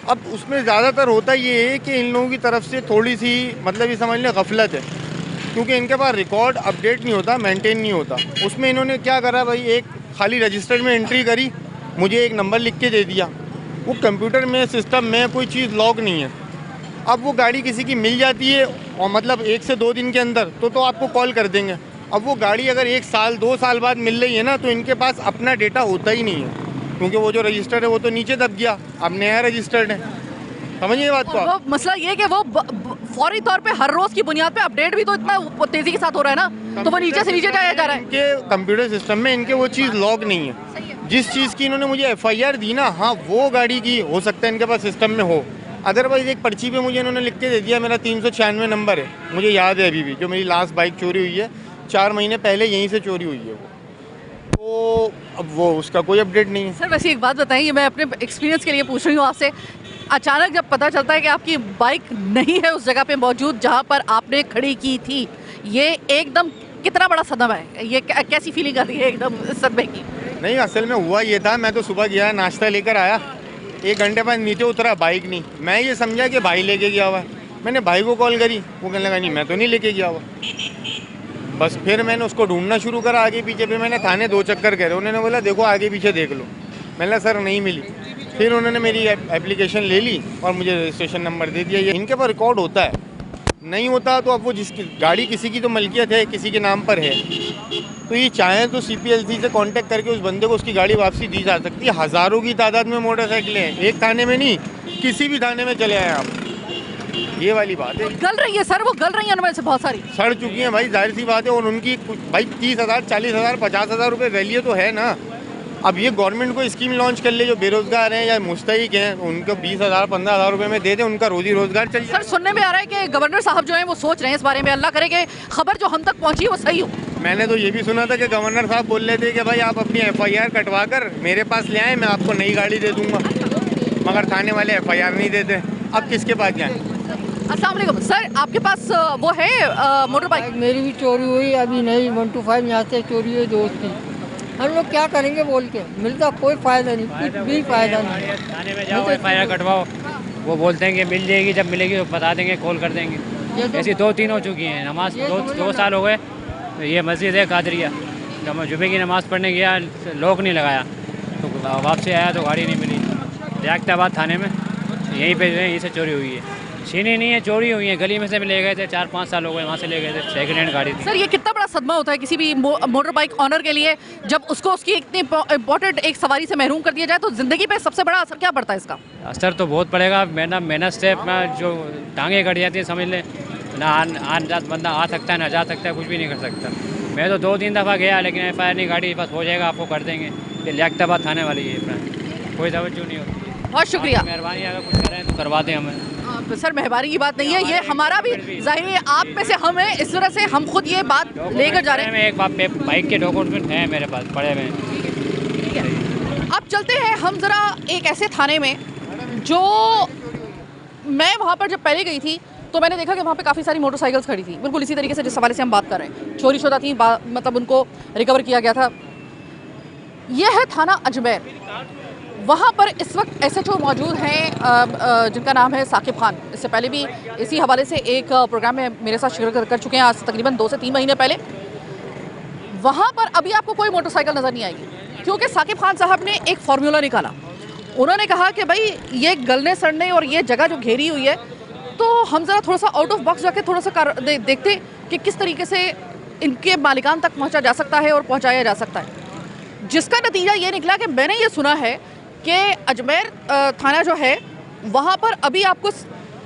[SPEAKER 6] अब उसमें ज़्यादातर होता ये है कि इन लोगों की तरफ से थोड़ी सी मतलब ये समझ लें गफलत है, क्योंकि इनके पास रिकॉर्ड अपडेट नहीं होता, मेंटेन नहीं होता। उसमें इन्होंने क्या करा भाई, एक खाली रजिस्टर में एंट्री करी, मुझे एक नंबर लिख के दे दिया। वो कंप्यूटर में, सिस्टम में कोई चीज़ लॉग नहीं है। अब वो गाड़ी किसी की मिल जाती है और मतलब 1 से 2 दिन के अंदर तो आपको कॉल कर देंगे। अब वो गाड़ी अगर 1 साल 2 साल बाद मिल रही है ना, तो इनके पास अपना डेटा होता ही नहीं है, क्योंकि वो जो रजिस्टर है वो तो नीचे दब गया, अब नया रजिस्टर्ड है। समझिए बात को।
[SPEAKER 1] वो मसला ये है कि वो फौरी तौर पे हर रोज की बुनियाद पे अपडेट भी तो इतना तेजी के साथ हो रहा है ना, तो वो नीचे से नीचे जाया जा रहा है।
[SPEAKER 6] इनके कंप्यूटर सिस्टम में इनके वो चीज़ लॉग नहीं है। जिस चीज़ की इन्होंने मुझे FIR दी ना, हाँ वो गाड़ी की हो सकता है इनके पास सिस्टम में हो। अदरवाइज एक पर्ची पे मुझे इन्होंने लिख के दे दिया, मेरा 396 नंबर है, मुझे याद है अभी भी, जो मेरी लास्ट बाइक चोरी हुई है 4 महीने पहले यहीं से चोरी हुई है वो। तो वो अब वो उसका कोई अपडेट नहीं है।
[SPEAKER 1] सर वैसे एक बात बताइए, मैं अपने एक्सपीरियंस के लिए पूछ रही हूँ आपसे, अचानक जब पता चलता है कि आपकी बाइक नहीं है उस जगह पे मौजूद जहाँ पर आपने खड़ी की थी, ये एकदम कितना बड़ा सदमा है, ये कैसी फीलिंग आती है एकदम सदमे की?
[SPEAKER 6] नहीं, असल में हुआ ये था, मैं तो सुबह गया नाश्ता लेकर आया, 1 घंटे बाद नीचे उतरा, बाइक नहीं। मैं ये समझा कि भाई लेके गया हुआ है। मैंने भाई को कॉल करी, वो कहने लगा नहीं मैं तो नहीं लेके गया हुआ। बस फिर मैंने उसको ढूंढना शुरू करा आगे पीछे। फिर मैंने थाने 2 चक्कर करे, उन्होंने बोला देखो आगे पीछे देख लो। मैंने सर नहीं मिली। फिर उन्होंने मेरी एप्लीकेशन ले ली और मुझे रजिस्ट्रेशन नंबर दे दिया। ये इनके पास रिकॉर्ड होता है, नहीं होता तो अब वो जिसकी गाड़ी किसी की तो मलकियत है, किसी के नाम पर है, तो ये चाहे तो CPLC से कांटेक्ट करके उस बंदे को उसकी गाड़ी वापसी दी जा सकती है। हज़ारों की तादाद में मोटरसाइकिलें हैं, एक थाने में नहीं, किसी भी थाने में चले आए आप, ये वाली बात है।
[SPEAKER 1] गल रही है सर, वो गल रही है उनमें से बहुत सारी
[SPEAKER 6] सड़ चुकी हैं भाई, जाहिर सी बात है। और उनकी भाई 30,000, 40,000, 50,000 रुपये वैल्यू तो है ना। अब ये गवर्नमेंट को स्कीम लॉन्च कर ले, जो बेरोजगार हैं या मुस्तहिक हैं उनको 20,000, 15,000 रुपये में दे दें, उनका रोजी रोजगार चल जाए।
[SPEAKER 1] सर सुनने में आ रहा है कि गवर्नर साहब जो हैं वो सोच रहे हैं इस बारे में, अल्लाह करे कि खबर जो हम तक पहुंची वो सही हो।
[SPEAKER 6] मैंने तो ये भी सुना था कि गवर्नर साहब बोल रहे थे कि भाई आप अपनी FIR कटवा कर मेरे पास ले आए, मैं आपको नई गाड़ी दे दूंगा, मगर थाने वाले FIR नहीं देते। अब किसके पास जाएं?
[SPEAKER 1] अस्सलाम वालेकुम सर, आपके पास वो है मोटर बाइक?
[SPEAKER 7] मेरी भी चोरी हुई, अभी नहीं 125 यहाँ से चोरी हुई दोस्त की। हम लोग क्या करेंगे बोल के, मिलता कोई फ़ायदा नहीं, कुछ भी फ़ायदा नहीं।
[SPEAKER 8] थाने में जाओ, FIR कटवाओ, वो बोलते हैं कि मिल जाएगी, जब मिलेगी तो बता देंगे, कॉल कर देंगे। ऐसी 2-3 हो चुकी हैं। नमाज 2 साल हो गए। तो ये मस्जिद है कादरिया, जब मैं जुमे की नमाज़ पढ़ने गया, लॉक नहीं लगाया, तो वापसी आया तो गाड़ी नहीं मिली। लियाकताबाद थाने में यहीं पे यहीं से चोरी हुई है। छीनी नहीं है, चोरी हुई है। गली में से ले गए थे, 4-5 साल हो गए, वहाँ से ले गए थे। सेकंड हैंड गाड़ी थी।
[SPEAKER 1] सर ये कितना बड़ा सदमा होता है किसी भी मोटर बाइक ऑनर के लिए, जब उसको उसकी इतनी इंपॉर्टेंट एक सवारी से महरूम कर दिया जाए, तो ज़िंदगी पे सबसे बड़ा असर क्या पड़ता है इसका?
[SPEAKER 8] असर तो बहुत पड़ेगा। मेहनत से अपना जो टांगे कट जाती है, समझ ले ना, आन जात बंदा आ सकता है ना जा सकता है, कुछ भी नहीं कर सकता। मैं तो 2-3 दफ़ा गया, लेकिन FIR नहीं, गाड़ी बस हो जाएगा, आपको कर देंगे। ये लियाकताबाद थाने वाली है अपना, कोई तवज्जो नहीं होती।
[SPEAKER 1] बहुत शुक्रिया।
[SPEAKER 8] मेहरबानी, अगर कुछ करें तो करवा दें हमें।
[SPEAKER 1] सर मेहरबानी की बात नहीं है, ये हमारा भी जाहिर है, आप में से हम हैं, इस तरह से हम खुद ये बात लेकर जा रहे हैं।
[SPEAKER 8] एक बाइक के डॉक्यूमेंट हैं मेरे पास पड़े हुए हैं।
[SPEAKER 1] ठीक है, अब चलते हैं हम ज़रा एक ऐसे थाने में जो मैं वहाँ पर जब पहले गई थी तो मैंने देखा कि वहाँ पे काफ़ी सारी मोटरसाइकिल्स खड़ी थी, बिल्कुल इसी तरीके से जिस हवाले से हम बात कर रहे हैं। चोरी शुदा थी, मतलब उनको रिकवर किया गया था। यह है थाना अजमेर। वहाँ पर इस वक्त SHO मौजूद हैं जिनका नाम है साकिब खान। इससे पहले भी इसी हवाले से एक प्रोग्राम में मेरे साथ शिरकत कर चुके हैं, आज तकरीबन 2 से 3 महीने पहले। वहाँ पर अभी आपको कोई मोटरसाइकिल नज़र नहीं आएगी, क्योंकि साकिब खान साहब ने एक फार्मूला निकाला। उन्होंने कहा कि भाई ये गलने सड़ने और ये जगह जो घेरी हुई है, तो हम ज़रा थोड़ा सा आउट ऑफ बॉक्स जाके थोड़ा सा देखते कि किस तरीके से इनके मालिकान तक पहुँचा जा सकता है और पहुँचाया जा सकता है। जिसका नतीजा ये निकला कि मैंने ये सुना है कि अजमेर थाना जो है वहाँ पर अभी आपको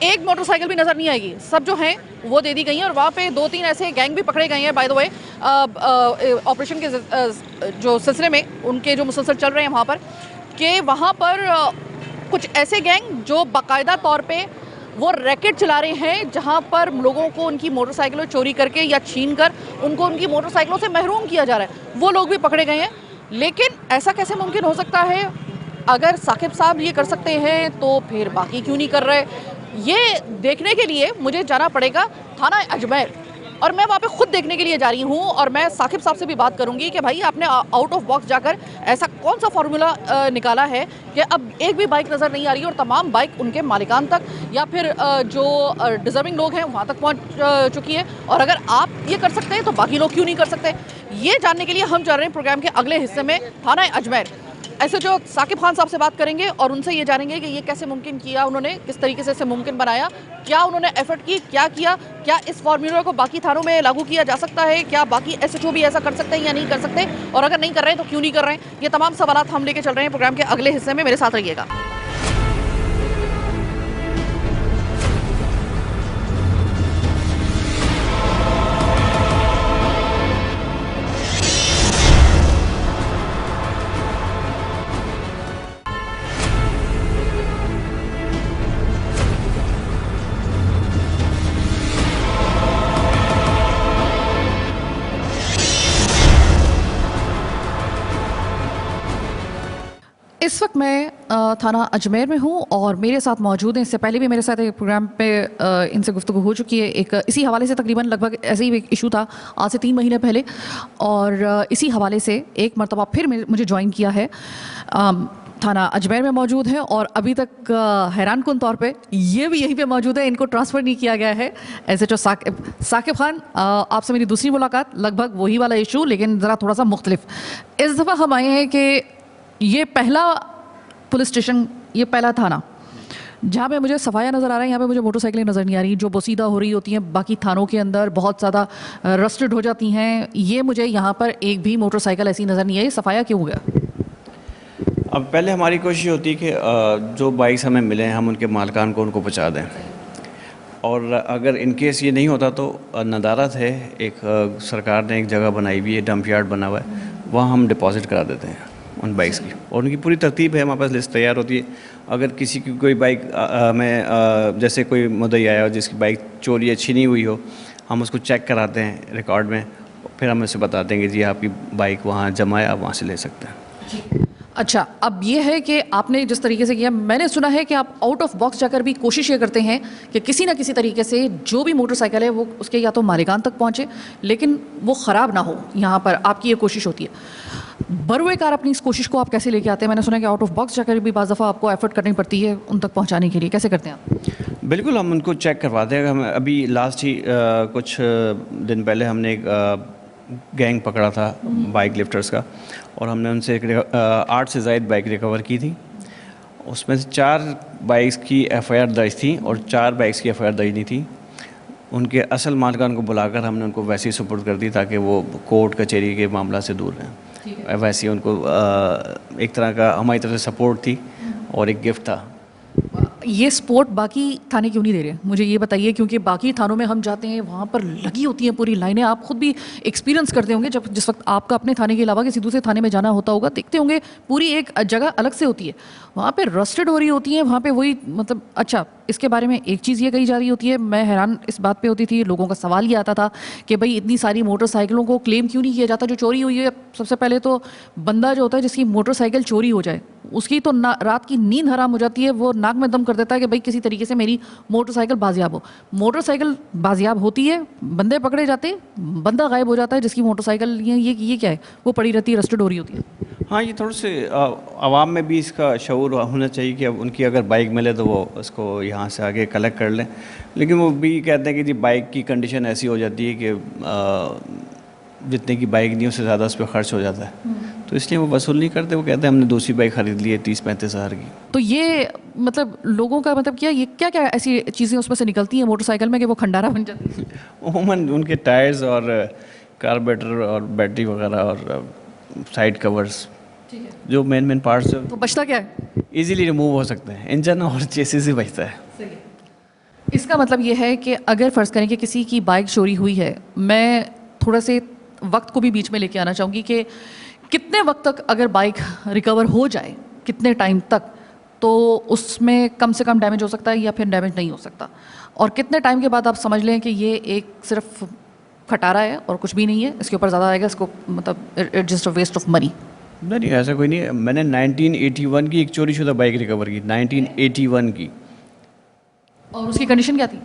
[SPEAKER 1] एक मोटरसाइकिल भी नज़र नहीं आएगी, सब जो हैं वो दे दी गई हैं। और वहाँ पे 2-3 ऐसे गैंग भी पकड़े गए हैं, बाय द वे ऑपरेशन के जो सिलसिले में उनके जो मुसलसल चल रहे हैं वहाँ पर, कि वहाँ पर कुछ ऐसे गैंग जो बाकायदा तौर पे वो रैकेट चला रहे हैं, जहाँ पर लोगों को उनकी मोटरसाइकिलों चोरी करके या छीन कर उनको उनकी मोटरसाइकिलों से महरूम किया जा रहा है। वो लोग भी पकड़े गए हैं। लेकिन ऐसा कैसे मुमकिन हो सकता है? अगर साकिब साहब ये कर सकते हैं तो फिर बाकी क्यों नहीं कर रहे? ये देखने के लिए मुझे जाना पड़ेगा थाना अजमेर, और मैं वहाँ पे खुद देखने के लिए जा रही हूँ। और मैं साकिब साहब से भी बात करूँगी कि भाई आपने आउट ऑफ बॉक्स जाकर ऐसा कौन सा फार्मूला निकाला है कि अब एक भी बाइक नज़र नहीं आ रही और तमाम बाइक उनके मालिकान तक या फिर जो डिज़र्विंग लोग हैं वहाँ तक पहुँच चुकी है। और अगर आप ये कर सकते हैं तो बाकी लोग क्यों नहीं कर सकते? ये जानने के लिए हम जा रहे हैं प्रोग्राम के अगले हिस्से में थाना अजमेर। ऐसे जो साकिब खान साहब से बात करेंगे और उनसे ये जानेंगे कि ये कैसे मुमकिन किया उन्होंने, किस तरीके से इसे मुमकिन बनाया, क्या उन्होंने एफर्ट की, क्या किया, क्या इस फार्मूला को बाकी थानों में लागू किया जा सकता है, क्या बाकी SHO भी ऐसा कर सकते हैं या नहीं कर सकते, और अगर नहीं कर रहे हैं तो क्यों नहीं कर रहे हैं? ये तमाम सवाल हम लेके चल रहे हैं प्रोग्राम के अगले हिस्से में, मेरे साथ रहिएगा। इस वक्त मैं थाना अजमेर में हूँ और मेरे साथ मौजूद हैं, इससे पहले भी मेरे साथ एक प्रोग्राम पे इनसे गुफ्तगू हो चुकी है, एक इसी हवाले से तकरीबन लगभग ऐसे ही एक इशू था आज से 3 महीने पहले, और इसी हवाले से एक मरतबा फिर मुझे ज्वाइन किया है। थाना अजमेर में मौजूद है और अभी तक हैरान कुन तौर पे ये भी यहीं पे मौजूद है, इनको ट्रांसफ़र नहीं किया गया है। SHO साकिब खान, आपसे मेरी दूसरी मुलाकात, लगभग वही वाला इशू लेकिन ज़रा थोड़ा सा मुख्तलिफ। इस दफ़ा हम आए हैं कि ये पहला पुलिस स्टेशन, ये पहला थाना जहाँ पे मुझे सफाया नज़र आ रहा है, यहाँ पे मुझे मोटरसाइकिलें नज़र नहीं आ रही जो बोसीदा हो रही होती हैं। बाकी थानों के अंदर बहुत ज़्यादा रस्टेड हो जाती हैं, ये मुझे यहाँ पर एक भी मोटरसाइकिल ऐसी नज़र नहीं आई। सफाया क्यों हो गया?
[SPEAKER 9] अब पहले हमारी कोशिश होती है कि जो बाइक्स हमें मिले हम उनके मालिकान को उनको पहुँचा दें, और अगर इन केस ये नहीं होता तो नदारत है, एक सरकार ने एक जगह बनाई हुई है, डंप यार्ड बना हुआ है, वहाँ हम डिपॉजिट करा देते हैं उन बाइक्स की, और उनकी पूरी तरतीब है, हमारे पास लिस्ट तैयार होती है। अगर किसी की कोई बाइक में जैसे कोई मुद्दई आया हो जिसकी बाइक चोरी या छीनी हुई हो, हम उसको चेक कराते हैं रिकॉर्ड में, फिर हम उसे बताते हैं कि जी आपकी बाइक वहाँ जमा है, आप वहाँ से ले सकते हैं।
[SPEAKER 1] अच्छा, अब ये है कि आपने जिस तरीके से किया, मैंने सुना है कि आप आउट ऑफ बॉक्स जाकर भी कोशिश ये करते हैं कि किसी ना किसी तरीके से जो भी मोटरसाइकिल है वो उसके या तो मालिकान तक पहुंचे लेकिन वो ख़राब ना हो, यहाँ पर आपकी ये कोशिश होती है। बरूएकार अपनी इस कोशिश को आप कैसे लेके आते हैं? मैंने सुना है कि आउट ऑफ बॉक्स जाकर भी बाज़ दफ़ा आपको एफर्ट करनी पड़ती है उन तक पहुँचाने के लिए, कैसे करते हैं आप?
[SPEAKER 9] बिल्कुल, हम उनको चेक करवाते हैं। हम अभी लास्ट ही कुछ दिन पहले हमने एक गैंग पकड़ा था बाइक लिफ्टर्स का, और हमने उनसे 8 से ज़ायद बाइक रिकवर की थी। उसमें से 4 बाइक्स की FIR दर्ज थी और 4 बाइक्स की FIR दर्ज नहीं थी। उनके असल मालिकान को बुलाकर हमने उनको वैसे ही सुपुर्द कर दी ताकि वो कोर्ट कचहरी के मामला से दूर रहें। वैसे ही उनको एक तरह का हमारी तरफ से सपोर्ट थी और एक गिफ्ट था।
[SPEAKER 1] ये सपोर्ट बाकी थाने क्यों नहीं दे रहे, मुझे ये बताइए, क्योंकि बाकी थानों में हम जाते हैं वहाँ पर लगी होती हैं पूरी लाइनें। आप खुद भी एक्सपीरियंस करते होंगे, जब जिस वक्त आपका अपने थाने के अलावा किसी दूसरे थाने में जाना होता होगा, देखते होंगे पूरी एक जगह अलग से होती है, वहाँ पे रस्टेड हो रही होती है, वहाँ पे वही मतलब। अच्छा, इसके बारे में एक चीज़ ये कही जा रही होती है, मैं हैरान इस बात पे होती थी, लोगों का सवाल ये आता था कि भाई इतनी सारी मोटरसाइकिलों को क्लेम क्यों नहीं किया जाता जो चोरी हुई है। सबसे पहले तो बंदा जो होता है जिसकी मोटरसाइकिल चोरी हो जाए उसकी तो रात की नींद हराम हो जाती है, वो नाक में दम कर देता है कि भाई किसी तरीके से मेरी मोटरसाइकिल बाजियाब हो। मोटरसाइकिल बाजियाब होती है, बंदे पकड़े जाते हैं, बंदा गायब हो जाता है जिसकी मोटरसाइकिल ये क्या है, वो पड़ी रहती है, रस्टेड हो रही होती है।
[SPEAKER 9] हाँ, ये थोड़े से आवाम में भी इसका शऊर होना चाहिए कि अब उनकी अगर बाइक मिले तो वो उसको यहाँ से आगे कलेक्ट कर लें, लेकिन वो भी कहते हैं कि जी बाइक की कंडीशन ऐसी हो जाती है कि जितने की बाइक नहीं उससे ज़्यादा उस पर खर्च हो जाता है, तो इसलिए वो वसूल नहीं करते। वो कहते हैं हमने दूसरी बाइक ख़रीद ली है 30-35 हज़ार की।
[SPEAKER 1] तो ये मतलब लोगों का मतलब क्या, ये क्या क्या ऐसी चीज़ें उसमें से निकलती हैं मोटरसाइकिल में कि वो खंडारा बन जाती है?
[SPEAKER 9] उमूमन उनके टायर्स और कार्बोरेटर और बैटरी वगैरह और साइड कवर्स, जो मेन पार्ट्स हैं,
[SPEAKER 1] तो बचता क्या है?
[SPEAKER 9] इजीली रिमूव हो सकते हैं, इंजन और चेसिस ही बचता है।
[SPEAKER 1] इसका मतलब ये है कि अगर फ़र्ज़ करें कि किसी की बाइक चोरी हुई है, मैं थोड़ा से वक्त को भी बीच में लेके आना चाहूँगी कि कितने वक्त तक अगर बाइक रिकवर हो जाए, कितने टाइम तक, तो उसमें कम से कम डैमेज हो सकता है या फिर डैमेज नहीं हो सकता, और कितने टाइम के बाद आप समझ लें कि ये एक सिर्फ खटारा है और कुछ भी नहीं है, इसके ऊपर ज़्यादा आएगा, इसको मतलब it's just a waste of money.
[SPEAKER 9] नहीं, ऐसा कोई नहीं है। मैंने 1981 की एक चोरीशुदा बाइक रिकवर की, 1981 की,
[SPEAKER 1] और उसकी कंडीशन क्या थी?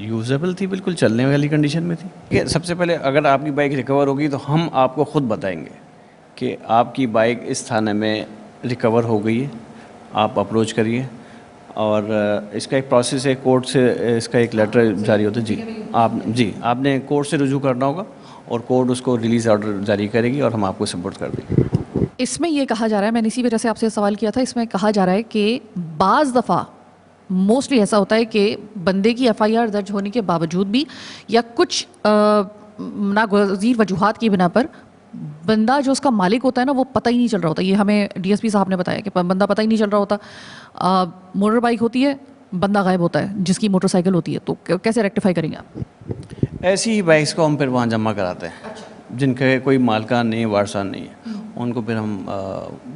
[SPEAKER 9] यूजेबल थी, बिल्कुल चलने वाली कंडीशन में थी। सबसे पहले अगर आपकी बाइक रिकवर होगी तो हम आपको ख़ुद बताएंगे कि आपकी बाइक इस थाने में रिकवर हो गई है, आप अप्रोच करिए, और इसका एक प्रोसेस है, कोर्ट से इसका एक लेटर जारी होता है। जी आपने कोर्ट से रुजू करना होगा और कोर्ट उसको रिलीज़ ऑर्डर जारी करेगी और हम आपको सपोर्ट कर देंगे।
[SPEAKER 1] इसमें ये कहा जा रहा है, मैंने इसी वजह से आपसे सवाल किया था, इसमें कहा जा रहा है कि बाज़ दफ़ा मोस्टली ऐसा होता है कि बंदे की FIR दर्ज होने के बावजूद भी या कुछ नागज़ीर वजूहात की बिना पर बंदा जो उसका मालिक होता है ना, वो पता ही नहीं चल रहा होता। ये हमें DSP साहब ने बताया कि बंदा पता ही नहीं चल रहा होता। मोटर बाइक होती है, बंदा गायब होता है जिसकी मोटरसाइकिल होती है, तो कैसे रेक्टिफाई करेंगे आप?
[SPEAKER 9] ऐसी ही बाइक्स को हम फिर वहाँ जमा कराते हैं। अच्छा। जिनके कोई मालकान नहीं है, वारसान नहीं है, उनको फिर हम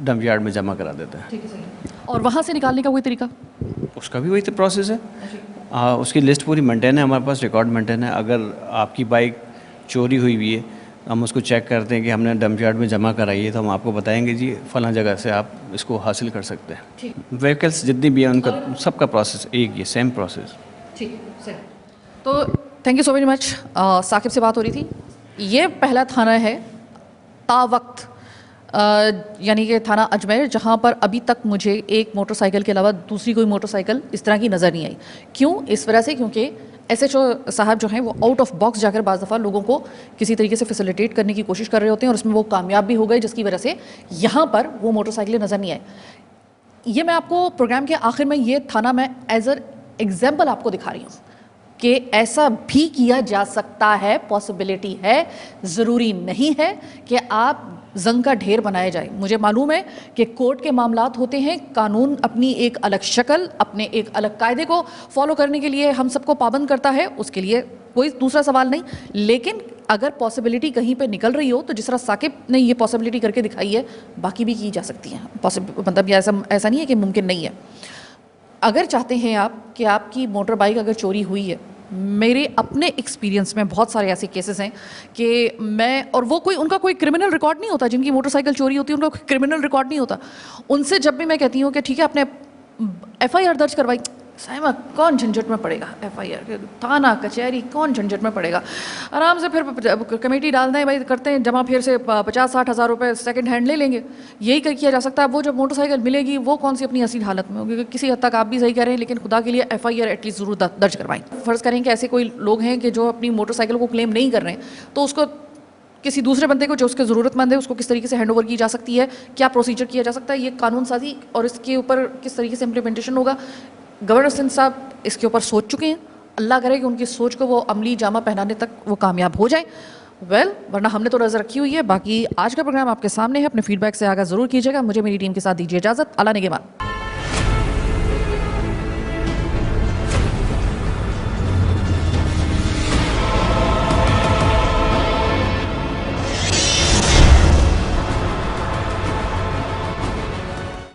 [SPEAKER 9] डंप यार्ड में जमा करा देते हैं।
[SPEAKER 1] ठीक है, सही। और वहाँ से निकालने का कोई तरीका?
[SPEAKER 9] उसका भी वही तो प्रोसेस है। उसकी लिस्ट पूरी मेंटेन है, हमारे पास रिकॉर्ड मेंटेन है। अगर आपकी बाइक चोरी हुई है हम उसको चेक करते हैं कि हमने डंप यार्ड में जमा कराई है, तो हम आपको बताएंगे जी फलां जगह से आप इसको हासिल कर सकते हैं। व्हीकल्स जितनी भी हैं उनका सबका प्रोसेस एक ही, सेम प्रोसेस।
[SPEAKER 1] ठीक सर, तो thank you so very much. Saqib से बात हो रही थी, ये पहला थाना है तावक्त यानी कि थाना अजमेर जहाँ पर अभी तक मुझे एक मोटरसाइकिल के अलावा दूसरी कोई मोटरसाइकिल इस तरह की नज़र नहीं आई। क्यों? इस वजह से क्योंकि SHO साहब जो हैं वो आउट ऑफ बॉक्स जाकर बाज़ दफ़ा लोगों को किसी तरीके से फैसिलिटेट करने की कोशिश कर रहे होते हैं और उसमें वो कामयाब भी हो गए, जिसकी वजह से यहाँ पर वो मोटरसाइकिलें नज़र नहीं आई। ये मैं आपको प्रोग्राम के आखिर में ये थाना मैं एज अ एग्जाम्पल आपको दिखा रही हूँ कि ऐसा भी किया जा सकता है, पॉसिबिलिटी है, ज़रूरी नहीं है कि आप जंग का ढेर बनाया जाए। मुझे मालूम है कि कोर्ट के मामलात होते हैं, कानून अपनी एक अलग शक्ल, अपने एक अलग कायदे को फॉलो करने के लिए हम सबको पाबंद करता है, उसके लिए कोई दूसरा सवाल नहीं। लेकिन अगर पॉसिबिलिटी कहीं पे निकल रही हो तो जिस तरह साकिब ने ये पॉसिबिलिटी करके दिखाई है, बाकी भी की जा सकती है। मतलब ये ऐसा नहीं है कि मुमकिन नहीं है। अगर चाहते हैं आप कि आपकी मोटर बाइक अगर चोरी हुई है, मेरे अपने एक्सपीरियंस में बहुत सारे ऐसे केसेस हैं कि मैं, और वो कोई उनका कोई क्रिमिनल रिकॉर्ड नहीं होता, जिनकी मोटरसाइकिल चोरी होती है उनका कोई क्रिमिनल रिकॉर्ड नहीं होता। उनसे जब भी मैं कहती हूँ कि ठीक है आपने FIR दर्ज करवाई, साहिबा कौन झंझट में पड़ेगा, FIR थाना कचहरी कौन झंझट में पड़ेगा, आराम से फिर कमेटी डाल दें भाई, करते हैं जमा, फिर से 50-60 हज़ार रुपये सेकंड हैंड ले लेंगे। यही किया जा सकता है। वो जब मोटरसाइकिल मिलेगी वो कौन सी अपनी असली हालत में होगी। किसी हद तक आप भी सही कह रहे हैं, लेकिन खुदा के लिए FIR एटलीस्ट ज़रूर दर्ज करवाएं। फ़र्ज़ करें कि ऐसे कोई लोग हैं कि जो अपनी मोटरसाइकिल को क्लेम नहीं कर रहे हैं, तो उसको किसी दूसरे बंदे को जो उसके ज़रूरतमंद है उसको किस तरीके से हैंड ओवर की जा सकती है, क्या प्रोसीजर किया जा सकता है, ये कानून साजी और इसके ऊपर किस तरीके से इम्प्लीमेंटेशन होगा, गवर्नर सिंध साहब इसके ऊपर सोच चुके हैं। अल्लाह करे कि उनकी सोच को वो अमली जामा पहनाने तक वो कामयाब हो जाए। वरना हमने तो नज़र रखी हुई है। बाकी आज का प्रोग्राम आपके सामने है, अपने फीडबैक से आगाज़ ज़रूर कीजिएगा। मुझे मेरी टीम के साथ दीजिए इजाज़त। अल्लाह निगहबान।